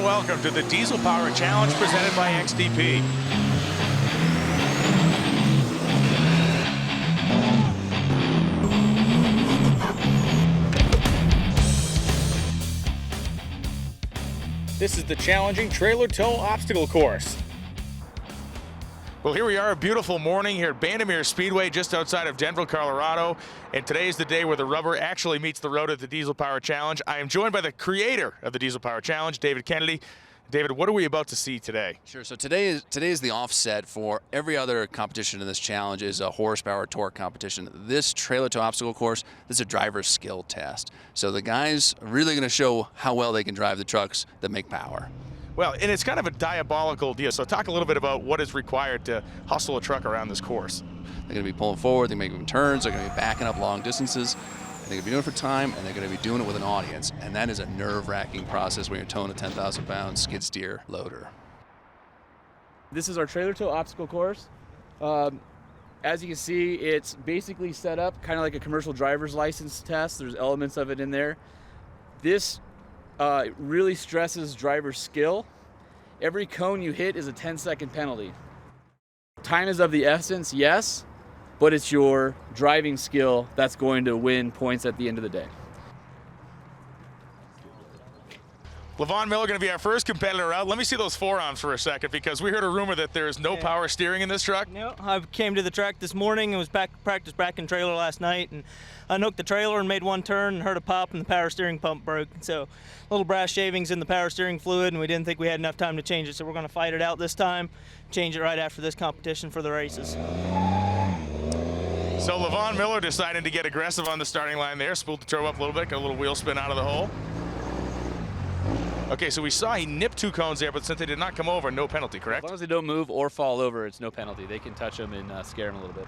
and welcome to the Diesel Power Challenge presented by XDP. This is the challenging trailer tow obstacle course. Well, here we are, a beautiful morning here at Bandimere Speedway just outside of Denver, Colorado. And today is the day where the rubber actually meets the road at the Diesel Power Challenge. I am joined by the creator of the Diesel Power Challenge, David Kennedy. David, what are we about to see today? Sure, so today is the offset for every other competition in this challenge is a horsepower torque competition. This trailer tow obstacle course, this is a driver's skill test. So the guys are really going to show how well they can drive the trucks that make power. Well, and it's kind of a diabolical deal. So talk a little bit about what is required to hustle a truck around this course. They're going to be pulling forward, they're making turns, they're going to be backing up long distances. They're going to be doing it for time, and they're going to be doing it with an audience. And that is a nerve-wracking process when you're towing a 10,000-pound skid steer loader. This is our trailer tow obstacle course. As you can see, it's basically set up kind of like a commercial driver's license test. There's elements of it in there. This really stresses driver skill. Every cone you hit is a 10-second penalty. Time is of the essence, yes, but it's your driving skill that's going to win points at the end of the day. LaVon Miller going to be our first competitor out. Let me see those forearms for a second, because we heard a rumor that there is no power steering in this truck. No, I came to the track this morning and was practiced back in trailer last night, and I hooked the trailer and made one turn and heard a pop and the power steering pump broke. So little brass shavings in the power steering fluid, and we didn't think we had enough time to change it, so we're going to fight it out this time, change it right after this competition for the races. So LaVon Miller decided to get aggressive on the starting line there, spooled the turbo up a little bit, got a little wheel spin out of the hole. Okay, so we saw he nipped two cones there, but since they did not come over, no penalty, correct? As long as they don't move or fall over, it's no penalty. They can touch them and scare them a little bit.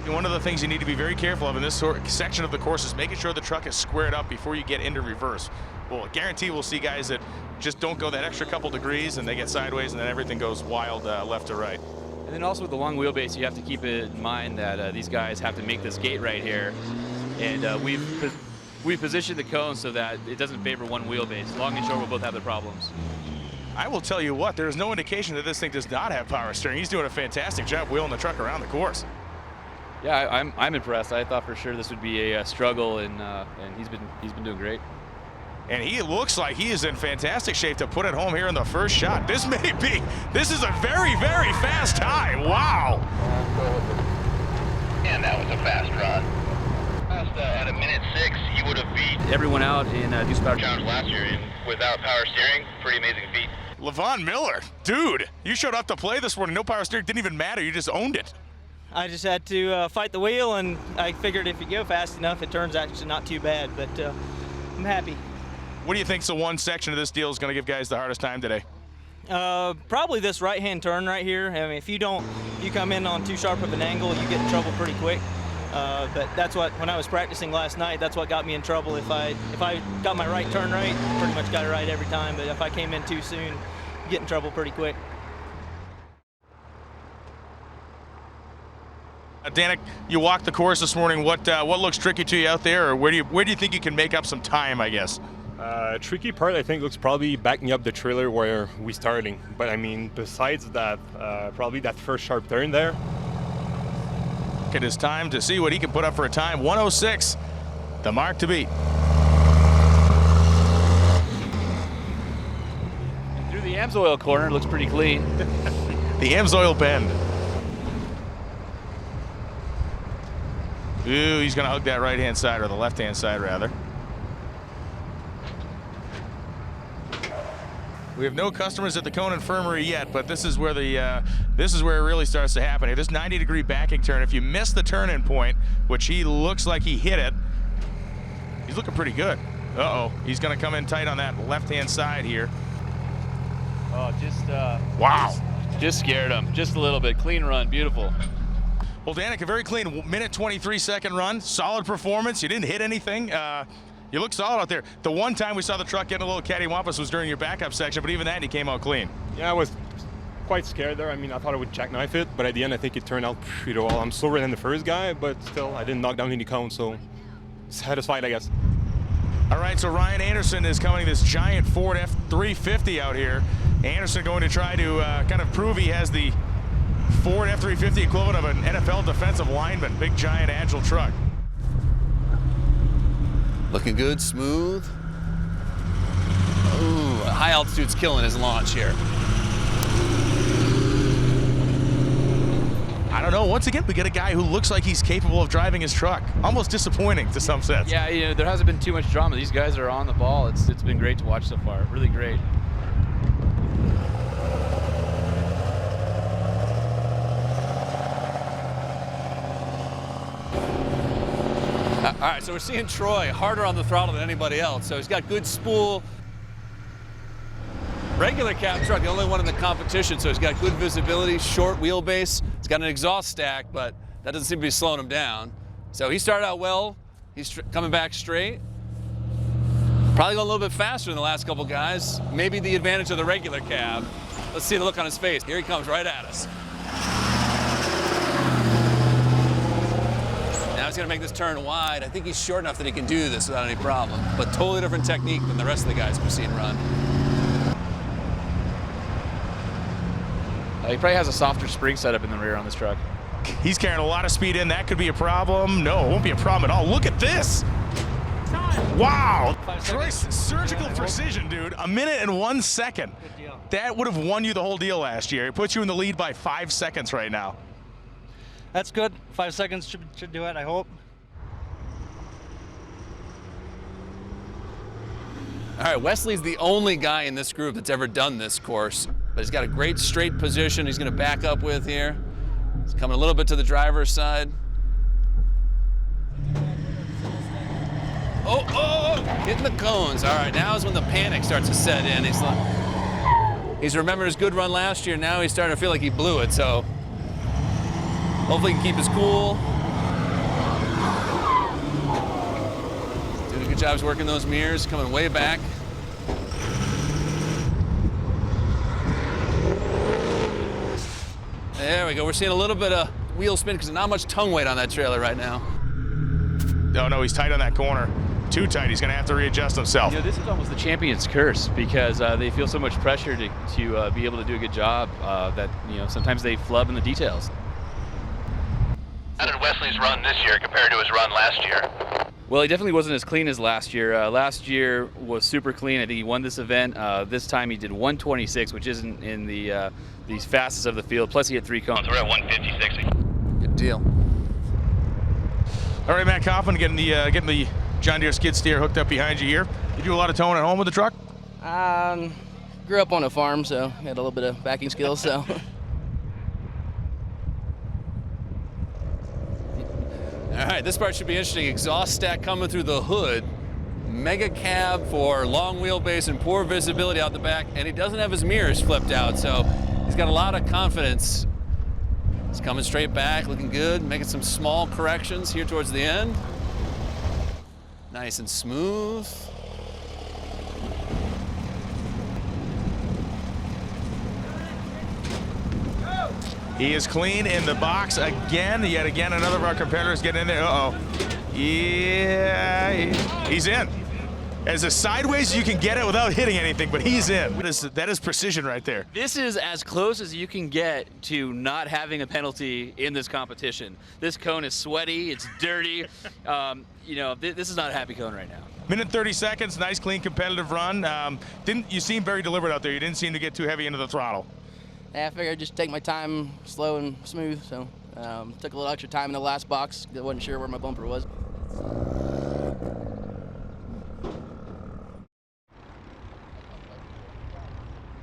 And one of the things you need to be very careful of in this section of the course is making sure the truck is squared up before you get into reverse. Well, I guarantee we'll see guys that just don't go that extra couple degrees and they get sideways and then everything goes wild left to right. And then also with the long wheelbase, you have to keep it in mind that these guys have to make this gate right here. And we've positioned the cone so that it doesn't favor one wheelbase. Long and short will both have their problems. I will tell you what, there's no indication that this thing does not have power steering. He's doing a fantastic job wheeling the truck around the course. Yeah, I'm impressed. I thought for sure this would be a struggle, and he's been doing great. And he looks like he is in fantastic shape to put it home here in the first shot. This is a very, very fast time. Wow. And that was a fast run. At a minute 6, you would have beat Everyone out in Diesel Power Challenge last year, and without power steering, pretty amazing feat. LaVon Miller, dude, you showed up to play this morning. No power steering, didn't even matter. You just owned it. I just had to fight the wheel, and I figured if you go fast enough, it turns actually not too bad, but I'm happy. What do you think's the one section of this deal is going to give guys the hardest time today? Probably this right-hand turn right here. I mean, if you come in on too sharp of an angle, you get in trouble pretty quick. But that's what, when I was practicing last night, that's what got me in trouble. If I got my right turn right, pretty much got it right every time. But if I came in too soon, you get in trouble pretty quick. Vanek, you walked the course this morning. What looks tricky to you out there, or where do you think you can make up some time, I guess? Tricky part, I think, looks probably backing up the trailer where we're starting. But I mean, besides that, probably that first sharp turn there. It is time to see what he can put up for a time. 106, the mark to beat. And through the AMSOIL corner, it looks pretty clean. The AMSOIL bend. Ooh, he's going to hug that right-hand side, or the left-hand side, rather. We have no customers at the Cone Infirmary yet, but this is where it really starts to happen here. This 90-degree backing turn, if you miss the turn-in point, which he looks like he hit it, he's looking pretty good. Uh-oh, he's going to come in tight on that left-hand side here. Oh, wow. Just scared him, just a little bit. Clean run, beautiful. Well, Danik, a very clean minute 23-second run, solid performance. You didn't hit anything. You look solid out there. The one time we saw the truck getting a little cattywampus was during your backup section, but even then he came out clean. Yeah, I was quite scared there. I mean, I thought I would jackknife it, but at the end I think it turned out pretty well. I'm slower than the first guy, but still I didn't knock down any cones, so satisfied, I guess. All right, so Ryan Anderson is coming this giant Ford F-350 out here. Anderson going to try to kind of prove he has the Ford F-350 equivalent of an NFL defensive lineman. Big, giant, agile truck. Looking good, smooth. Ooh, high altitude's killing his launch here. I don't know. Once again, we get a guy who looks like he's capable of driving his truck. Almost disappointing to some sense. Yeah, you know, there hasn't been too much drama. These guys are on the ball. It's been great to watch so far. Really great. All right, so we're seeing Troy harder on the throttle than anybody else. So he's got good spool. Regular cab truck, the only one in the competition, so he's got good visibility, short wheelbase. He's got an exhaust stack, but that doesn't seem to be slowing him down. So he started out well. He's coming back straight. Probably going a little bit faster than the last couple guys. Maybe the advantage of the regular cab. Let's see the look on his face. Here he comes right at us. Now he's gonna make this turn wide. I think he's short enough that he can do this without any problem, but totally different technique than the rest of the guys we've seen run. He probably has a softer spring setup in the rear on this truck. He's carrying a lot of speed in. That could be a problem. No, it won't be a problem at all. Look at this. Wow. Troy's surgical precision, dude. 1 minute and 1 second. Good deal. That would have won you the whole deal last year. It puts you in the lead by 5 seconds right now. That's good. 5 seconds should do it, I hope. All right, Wesley's the only guy in this group that's ever done this course, but he's got a great straight position he's gonna back up with here. He's coming a little bit to the driver's side. Oh, hitting the cones. All right, now is when the panic starts to set in. He's remembered his good run last year. Now he's starting to feel like he blew it, so hopefully he can keep his cool. Doing a good job working those mirrors, coming way back. There we go. We're seeing a little bit of wheel spin because there's not much tongue weight on that trailer right now. Oh, no, he's tight on that corner. Too tight. He's going to have to readjust himself. You know, this is almost the champion's curse because they feel so much pressure to be able to do a good job that, you know, sometimes they flub in the details. How did Wesley's run this year compared to his run last year? Well, he definitely wasn't as clean as last year. Last year was super clean. I think he won this event. This time he did 126, which isn't in the fastest of the field. Plus he had 3 cones. We're at 156. Good deal. All right, Matt Coffin, getting the John Deere skid steer hooked up behind you here. You do a lot of towing at home with the truck? Grew up on a farm, so had a little bit of backing skills, so. All right, this part should be interesting. Exhaust stack coming through the hood. Mega cab for long wheelbase and poor visibility out the back, and he doesn't have his mirrors flipped out, so he's got a lot of confidence. He's coming straight back, looking good, making some small corrections here towards the end. Nice and smooth. He is clean in the box again. Yet again, another of our competitors getting in there. Uh-oh. Yeah, he's in. As a sideways, you can get it without hitting anything, but he's in. That is precision right there. This is as close as you can get to not having a penalty in this competition. This cone is sweaty, it's dirty. You know, this is not a happy cone right now. Minute 30 seconds, nice, clean, competitive run. You seem very deliberate out there. You didn't seem to get too heavy into the throttle. Yeah, I figured I'd just take my time slow and smooth, so took a little extra time in the last box. I wasn't sure where my bumper was.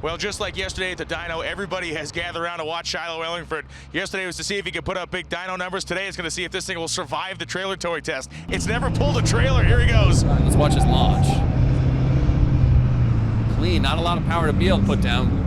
Well, just like yesterday at the dyno, everybody has gathered around to watch Shiloh Ellingford. Yesterday was to see if he could put up big dyno numbers. Today it's going to see if this thing will survive the trailer towing test. It's never pulled a trailer. Here he goes. Let's watch his launch. Clean, not a lot of power to be able to put down.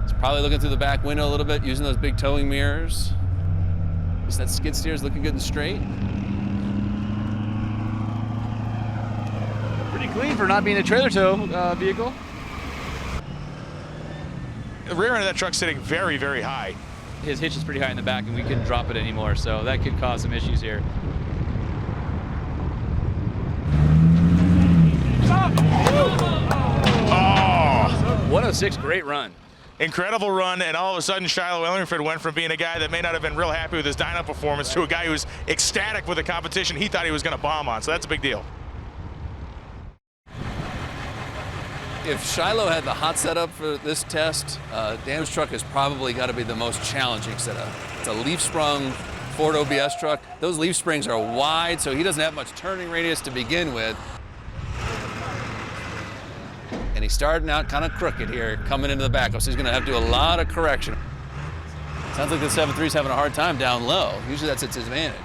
He's probably looking through the back window a little bit, using those big towing mirrors. Is that skid steer is looking good and straight. Pretty clean for not being a trailer tow vehicle. The rear end of that truck's sitting very, very high. His hitch is pretty high in the back and we couldn't drop it anymore, so that could cause some issues here. 106, great run. Incredible run, and all of a sudden Shiloh Ellingford went from being a guy that may not have been real happy with his dyno performance to a guy who was ecstatic with the competition he thought he was going to bomb on, so that's a big deal. If Shiloh had the hot setup for this test, Dan's truck has probably got to be the most challenging setup. It's a leaf-sprung Ford OBS truck. Those leaf springs are wide, so he doesn't have much turning radius to begin with. And he's starting out kind of crooked here, coming into the backup, so he's going to have to do a lot of correction. Sounds like the 7.3's having a hard time down low. Usually that's its advantage.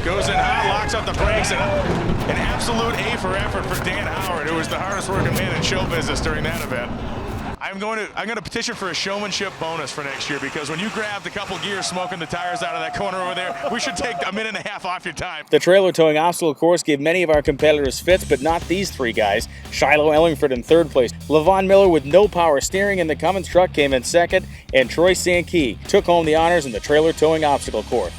Goes in hot, locks up the brakes, and an absolute A for effort for Dan Howard, who was the hardest working man in show business during that event. I'm going to petition for a showmanship bonus for next year, because when you grabbed a couple gears smoking the tires out of that corner over there, we should take a minute and a half off your time. The trailer towing obstacle course gave many of our competitors fits, but not these three guys. Shiloh Ellingford in third place. LaVon Miller with no power steering in the Cummins truck came in second, and Troy Sankey took home the honors in the trailer towing obstacle course.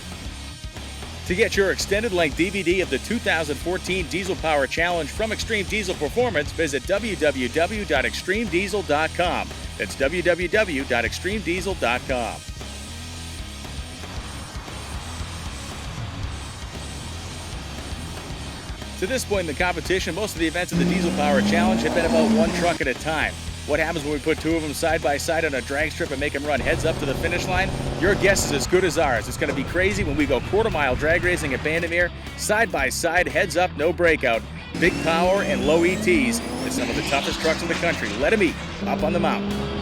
To get your extended length DVD of the 2014 Diesel Power Challenge from Extreme Diesel Performance, visit www.extremediesel.com. That's www.extremediesel.com. To this point in the competition, most of the events of the Diesel Power Challenge have been about one truck at a time. What happens when we put two of them side by side on a drag strip and make them run heads up to the finish line? Your guess is as good as ours. It's going to be crazy when we go quarter-mile drag racing at Bandimere, side by side, heads up, no breakout. Big power and low ETs. It's some of the toughest trucks in the country. Let them eat up on the mountain.